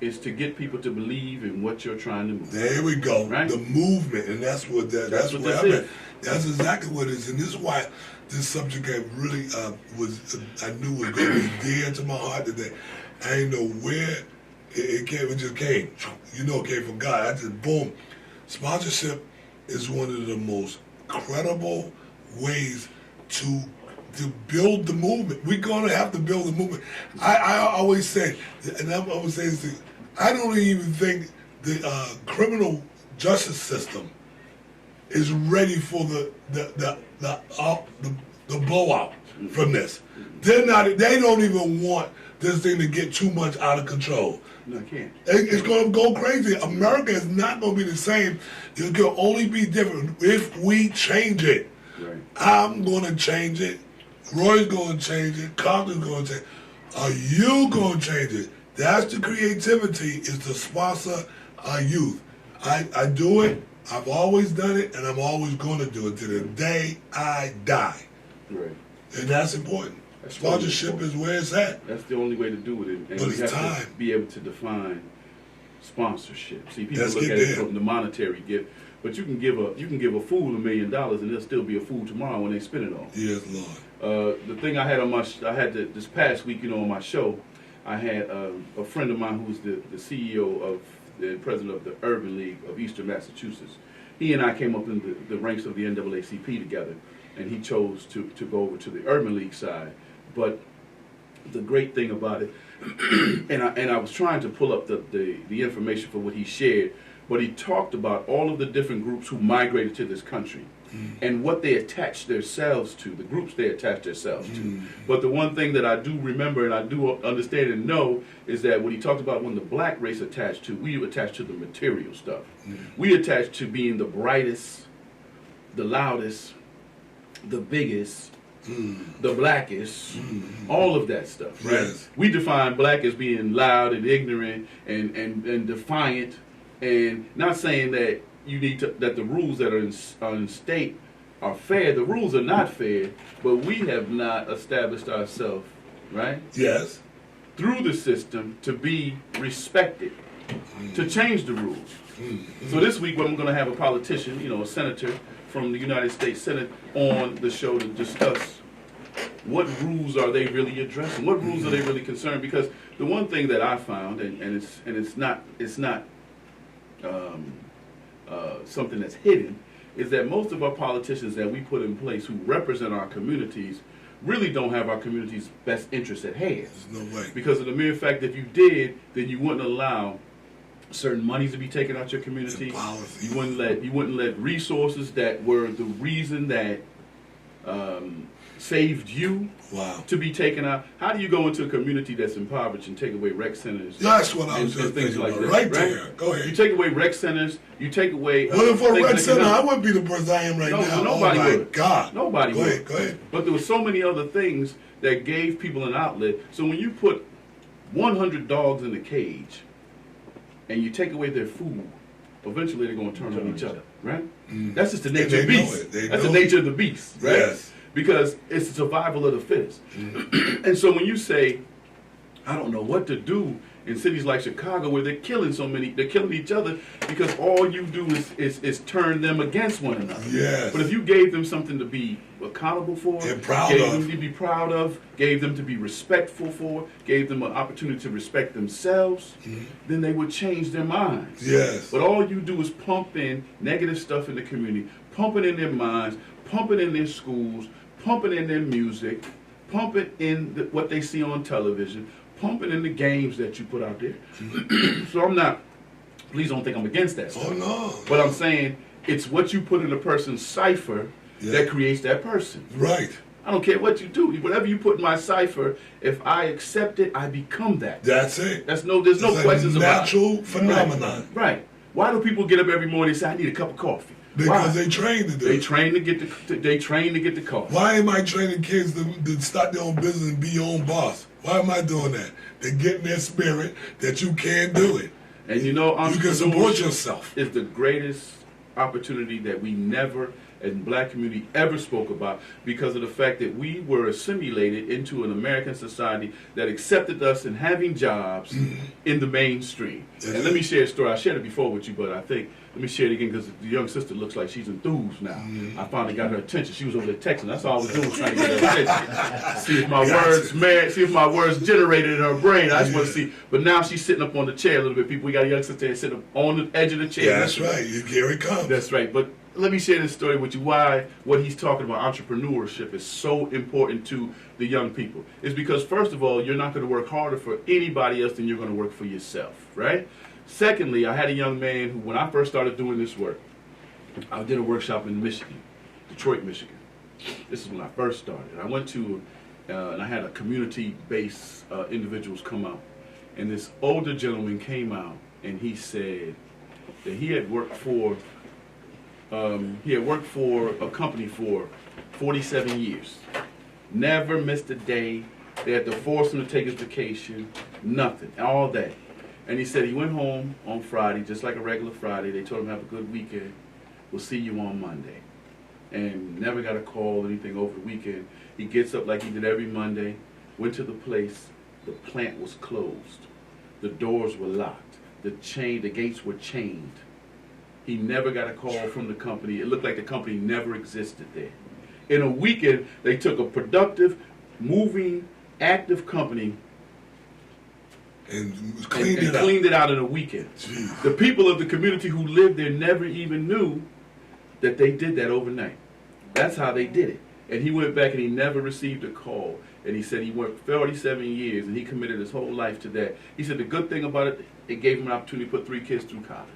is to get people to believe in what you're trying to move. There we go. Right? The movement, and that's what what where this I'm is. at. That's exactly what it is, and this is why this subject I really I knew was going to be dear to my heart today. I didn't know where it came. It just came. It came from God. I just boom. Sponsorship is one of the most credible ways to build the movement. We're going to have to build the movement. I always say, and I'm always saying this, I don't even think the criminal justice system is ready for the blowout from this. They don't even want this thing to get too much out of control. No, I can't. It's going to go crazy. America is not going to be the same. It can only be different if we change it. Right. I'm going to change it. Roy's going to change it. Compton's going to change it. Are you going to change it? That's the creativity, is to sponsor our youth. I do it. I've always done it, and I'm always going to do it to the day I die. Right. And that's important. That's Sponsorship totally is where it's at. That's the only way to do it, and But we it's have time. to be able to define sponsorship. See, people Let's look get at it there. from the monetary gift, but you can give a fool $1 million, and they'll still be a fool tomorrow when they spend it all. Yes, Lord. The thing I had on this past week, on my show, I had a friend of mine who's the CEO of the president of the Urban League of Eastern Massachusetts. He and I came up in the ranks of the NAACP together, and he chose to go over to the Urban League side. But the great thing about it, and I was trying to pull up the information for what he shared, but he talked about all of the different groups who migrated to this country and what they attached themselves to, the groups they attached themselves to. But the one thing that I do remember and I do understand and know is that when he talked about when the black race attached to, we attached to the material stuff. We attached to being the brightest, the loudest, the biggest, the blackest, all of that stuff, right? Yes. We define black as being loud and ignorant and defiant, and not saying that you need to, that the rules that are in state are fair. The rules are not fair, but we have not established ourselves, right? Yes. Through the system to be respected, to change the rules. So this week, I'm going to have a politician, a senator from the United States Senate on the show to discuss what rules are they really addressing, what rules are they really concerned. Because the one thing that I found, and it's not something that's hidden, is that most of our politicians that we put in place who represent our communities really don't have our community's best interests at hand. There's no way. Because of the mere fact that if you did, then you wouldn't allow certain monies to be taken out your community. You wouldn't let resources that were the reason that saved you to be taken out. How do you go into a community that's impoverished and take away rec centers? That's what I was just things thinking like about. that, Right right? there. Go ahead. You take away rec centers. You take away. What if for a things rec that center, can- I wouldn't be the person I am right No, now. nobody oh my would. God. Nobody Go would. ahead. Go ahead. But there were so many other things that gave people an outlet. So when you put 100 dogs in a cage and you take away their food, eventually they're going to turn on each other, right? That's just the nature of the they know beast. it. They That's the know nature of the beast, right? Yes. Because it's the survival of the fittest. And so when you say, I don't know what to do in cities like Chicago where they're killing each other because all you do is turn them against one another. Yes. But if you gave them something to be accountable for, And proud gave of. them to be proud of, gave them to be respectful for, gave them an opportunity to respect themselves, then they would change their minds. Yes. But all you do is pump in negative stuff in the community, pump it in their minds, pump it in their schools, pump it in their music, pump it in what they see on television, pump it in the games that you put out there. So please don't think I'm against that stuff. Oh, no. But I'm saying it's what you put in a person's cipher that creates that person. Right. I don't care what you do. Whatever you put in my cipher, if I accept it, I become that. That's it. There's no It's questions a about it. natural phenomenon. Right. Why do people get up every morning and say, I need a cup of coffee? Because Why? they trained to do They it. train to get the coffee. Why am I training kids to start their own business and be your own boss? Why am I doing that? They get in their spirit that you can do it. And You can support yourself. is the greatest opportunity that we never, as black community, ever spoke about because of the fact that we were assimilated into an American society that accepted us in having jobs in the mainstream. And let me share a story. I shared it before with you, but let me share it again because the young sister looks like she's enthused now. I finally got her attention. She was over there texting. That's all I was doing, trying to get her attention. See if my words generated in her brain. I just want to see. But now she's sitting up on the chair a little bit. People, we got a young sister here sitting up on the edge of the chair. Yeah, that's right. Here it comes. That's right. But let me share this story with you. Why what he's talking about entrepreneurship is so important to the young people. Is because first of all, you're not going to work harder for anybody else than you're going to work for yourself, right? Secondly, I had a young man who, when I first started doing this work, I did a workshop in Michigan, Detroit, Michigan. This is when I first started. I went to, and I had a community-based individuals come out, and this older gentleman came out, and he said that he had worked for a company for 47 years. Never missed a day. They had to force him to take his vacation. Nothing. All day. And he said he went home on Friday, just like a regular Friday. They told him have a good weekend. We'll see you on Monday. And never got a call or anything over the weekend. He gets up like he did every Monday, went to the place. The plant was closed. The doors were locked. The gates were chained. He never got a call from the company. It looked like the company never existed there. In a weekend, they took a productive, moving, active company And and cleaned it out in a weekend. Jeez. The people of the community who lived there never even knew that they did that overnight. That's how they did it. And he went back and he never received a call. and he said he worked 47 years and he committed his whole life to that. He said the good thing about it, it gave him an opportunity to put 3 kids through college.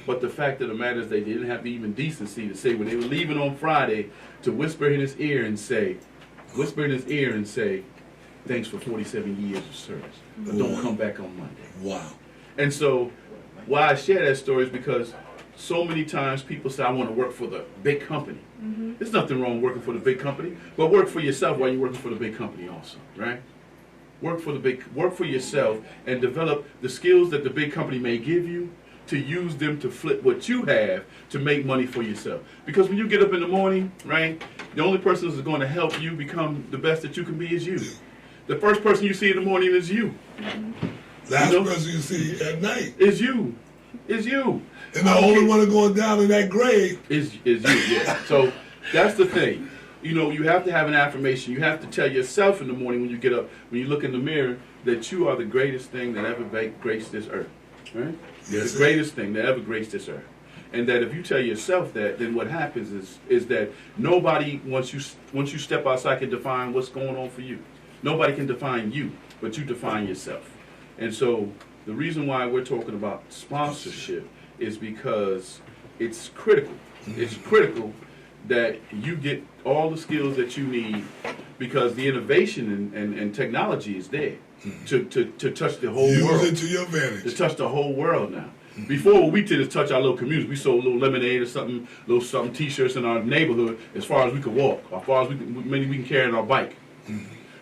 But the fact of the matter is they didn't have even decency to say when they were leaving on Friday to whisper in his ear and say, thanks for 47 years of service, but don't come back on Monday. Wow. And so why I share that story is because so many times people say, I want to work for the big company. There's nothing wrong working for the big company, but work for yourself while you're working for the big company also, right? Work for yourself and develop the skills that the big company may give you to use them to flip what you have to make money for yourself. Because when you get up in the morning, right, the only person who's going to help you become the best that you can be is you. The first person you see in the morning is you. Last person you see at night is you. Is you. And the only one going down in that grave is you, yeah. So that's the thing. You know, you have to have an affirmation. You have to tell yourself in the morning when you get up, when you look in the mirror, that you are the greatest thing that ever graced this earth. Right? Yes, the greatest thing that ever graced this earth. And that if you tell yourself that, then what happens is that nobody, once you step outside, can define what's going on for you. Nobody can define you, but you define yourself. And so the reason why we're talking about sponsorship is because it's critical. It's critical that you get all the skills that you need because the innovation and technology is there to touch the whole world. Use it to your advantage. To touch the whole world now. Before, what we did is touch our little communities. We sold a little lemonade or something, T-shirts in our neighborhood as far as we could walk, as far as we can carry on our bike.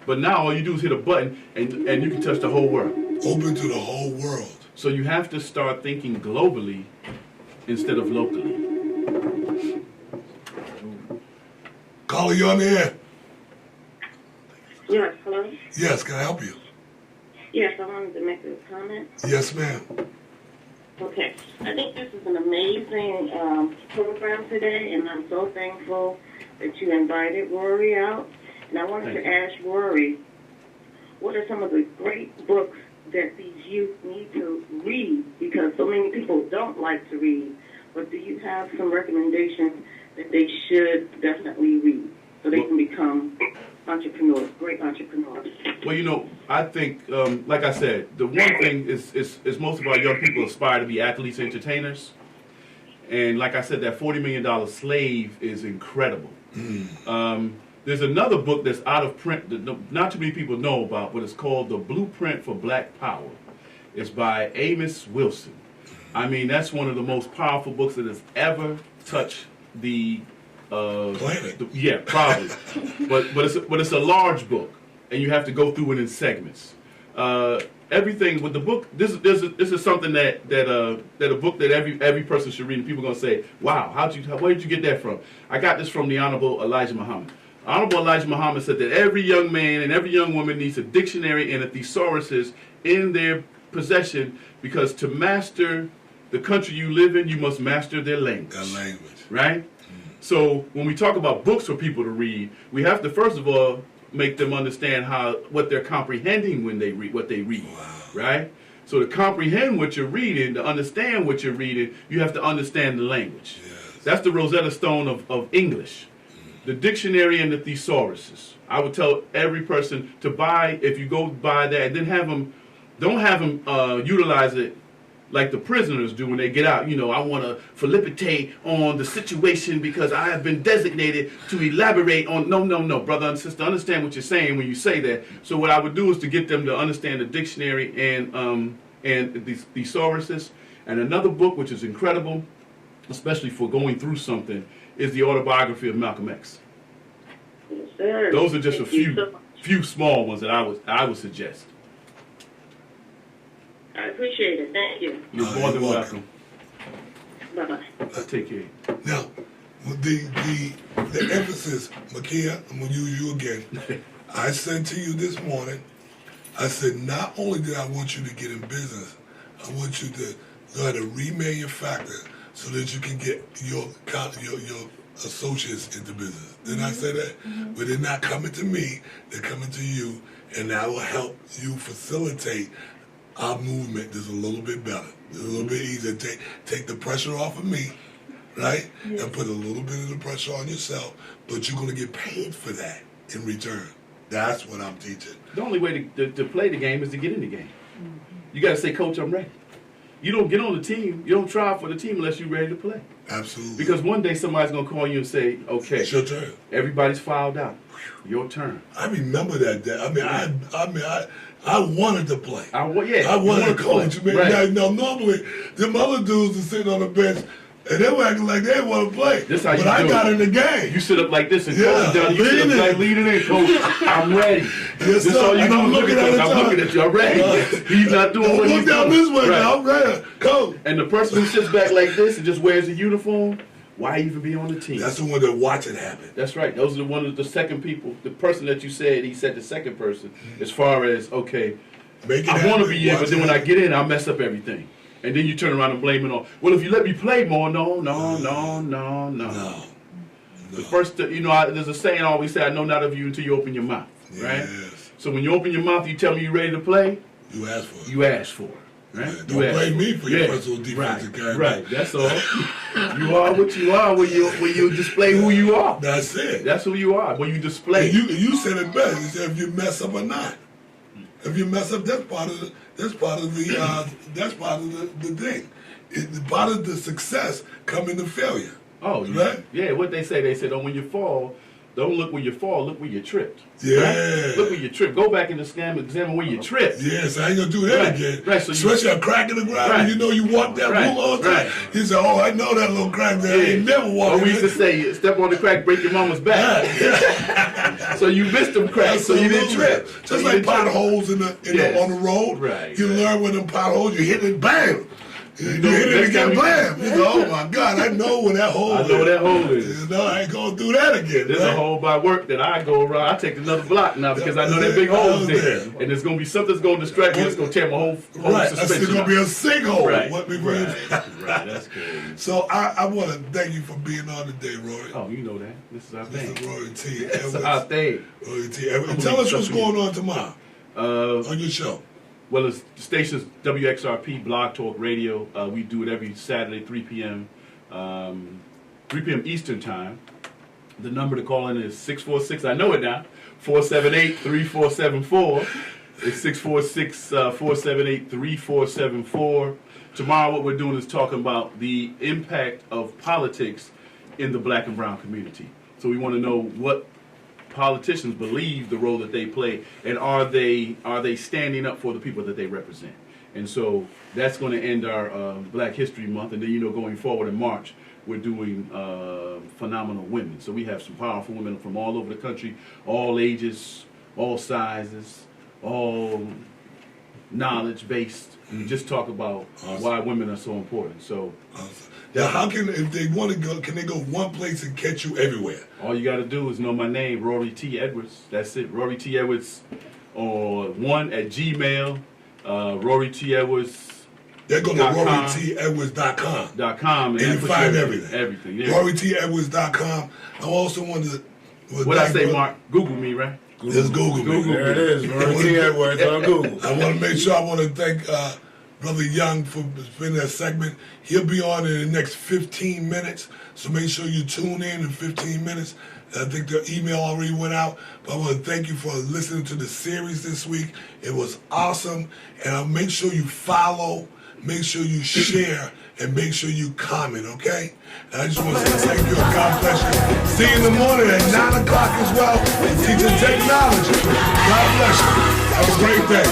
But now all you do is hit a button and you can touch the whole world. Open to the whole world. So you have to start thinking globally instead of locally. Caller, you on the air? Yes, hello? Yes, can I help you? Yes, I wanted to make a comment. Yes, ma'am. Okay. I think this is an amazing program today, and I'm so thankful that you invited Rory out. And I wanted to ask Rory, what are some of the great books that these youth need to read? Because so many people don't like to read. But do you have some recommendations that they should definitely read so they can become entrepreneurs, great entrepreneurs? Well, you know, I think, like I said, the one thing is most of our young people aspire to be athletes, entertainers. And like I said, that $40 million slave is incredible. There's another book that's out of print that not too many people know about, but it's called The Blueprint for Black Power. It's by Amos Wilson. I mean, that's one of the most powerful books that has ever touched the planet. Yeah, probably. but it's a large book, and you have to go through it in segments. Everything with the book. This is something that a book that every person should read. And people are gonna say, "Wow, where did you get that from?" I got this from the Honorable Elijah Muhammad. Honorable Elijah Muhammad said that every young man and every young woman needs a dictionary and a thesaurus in their possession because to master the country you live in, you must master their language. Their language. Right? So when we talk about books for people to read, we have to first of all make them understand what they're comprehending when they read what they read. Wow. Right? So to comprehend what you're reading, to understand what you're reading, you have to understand the language. Yes. That's the Rosetta Stone of English. The dictionary and the thesauruses. I would tell every person to buy, if you go buy that, and then don't have them utilize it like the prisoners do when they get out. You know, I want to felicitate on the situation because I have been designated to elaborate on. No, brother and sister, understand what you're saying when you say that. So what I would do is to get them to understand the dictionary and the thesauruses. And another book which is incredible, especially for going through something, is the autobiography of Malcolm X. Yes, sir. Those are just Thank a you so much. few small ones that I would suggest. I appreciate it. Thank you. You're more than welcome. Bye-bye. Take care. Now, the emphasis, Makia, I'm going to use you again. I said to you this morning, I said, not only did I want you to get in business, I want you to learn how to remanufacture so that you can get your associates into business. Didn't I say that? But they're not coming to me, they're coming to you, and that will help you facilitate our movement just a little bit better, a little bit easier. Take the pressure off of me, right? Yes. And put a little bit of the pressure on yourself, but you're going to get paid for that in return. That's what I'm teaching. The only way to play the game is to get in the game. You got to say, Coach, I'm ready. You don't get on the team. You don't try for the team unless you're ready to play. Absolutely. Because one day somebody's going to call you and say, okay, It's your turn. everybody's filed out. Your turn. I remember that day. I wanted to play. Yeah, I you wanted to coach. play. Man. Right. Now, normally, them other dudes are sitting on the bench and they were acting like they didn't want to play. This how but you I do got it. in the game. You sit up like this and Yeah, coach down. You sit up leaning. like leading in, coach. I'm ready. Yes, This sir. all you And do I'm is look looking at at coach. the I'm time. looking at you. I'm ready. He's not doing Don't what look he's down doing. this way Right. now. I'm ready. Coach. And the person who sits back like this and just wears a uniform, why even be on the team? That's the one that watch it happen. That's right. Those are the second people. The person that you said, he said the second person, as far as, okay, Make it I happen. want to be in, Watch but then it when I happen. get in, I mess up everything. And then you turn around and blame it on, well, if you let me play more, no. No. The first, there's a saying I always say, I know not of you until you open your mouth, right? Yes. So when you open your mouth, you tell me you're ready to play, You asked for it. you ask for it, right? Yeah, don't blame me for your personal defensive character. Right, that's all. You are what you are when you display who you are. That's it. That's who you are, when you display. And you said it best. You said if you mess up or not. If you mess up, that's part of the thing. Part of the success come in the failure. Oh, right? Yeah, what they say, when you fall, don't look where you fall, look where you tripped. Yeah. Right? Look where you tripped. Go back and examine where you tripped. Yes, I ain't gonna do that Right. again. Right, so Especially a crack in the ground. Right. And you know you walk that Right. rule all the time. Right. He said, "Oh, I know that little crack there. I ain't never Or walked." we used to say, step on the crack, break your mama's back. So you missed them cracks, so you didn't trip. So Just you like didn't trip. potholes Yes. on the road. Right, You right. learn when them potholes, you hit it, bam. You know, hit it next again, time you- bam. You know, oh my God, I know where that hole I is. know where that hole is. You know, I ain't gonna do that again. There's right? a hole by work that I go around. I take another block now because I know that big hole's there. And there's going to be something that's going to distract me. It's going to tear my whole Right, that's suspension gonna be a out. sinkhole. Right, What we right, that's crazy. So I want to thank you for being on today, Rory. Oh, you know that. This is our thing. Mr. Rory T. This is Edwards. our thing. Rory T. Edwards. Tell us what's going on tomorrow on your show. Well, it's the station's WXRP Blog Talk Radio. We do it every Saturday, 3 p.m. 3 p.m. Eastern Time. The number to call in is 646, I know it now, 478-3474. It's 646-478-3474. Tomorrow what we're doing is talking about the impact of politics in the black and brown community. So we want to know what politicians believe the role that they play, and are they standing up for the people that they represent. And so that's going to end our Black History Month, and then going forward in March we're doing Phenomenal Women. So we have some powerful women from all over the country, all ages, all sizes, all knowledge based. Just talk about why women are so important. So Now, how can, if they want to go, can they go one place and catch you everywhere? all you got to do is know my name, Rory T. Edwards. That's it, Rory T. Edwards, or 1@Gmail, Rory T. Edwards. They go to .com. RoryTEdwards.com. .com And you that puts find everything. Everything, yeah. RoryTEdwards.com. I also wanted to. What I say, Mark? Google me, right? Just Google me. There it is, Rory T. Edwards on Google. I want to make sure, I want to thank Brother Young for spending that segment. He'll be on in the next 15 minutes, so make sure you tune in 15 minutes. I think the email already went out, but I want to thank you for listening to the series this week. It was awesome, and I'll make sure you follow, make sure you share, and make sure you comment, okay? And I just want to say thank you and God bless you. See you in the morning at 9 o'clock as well, teaching technology. God bless you. Have a great day.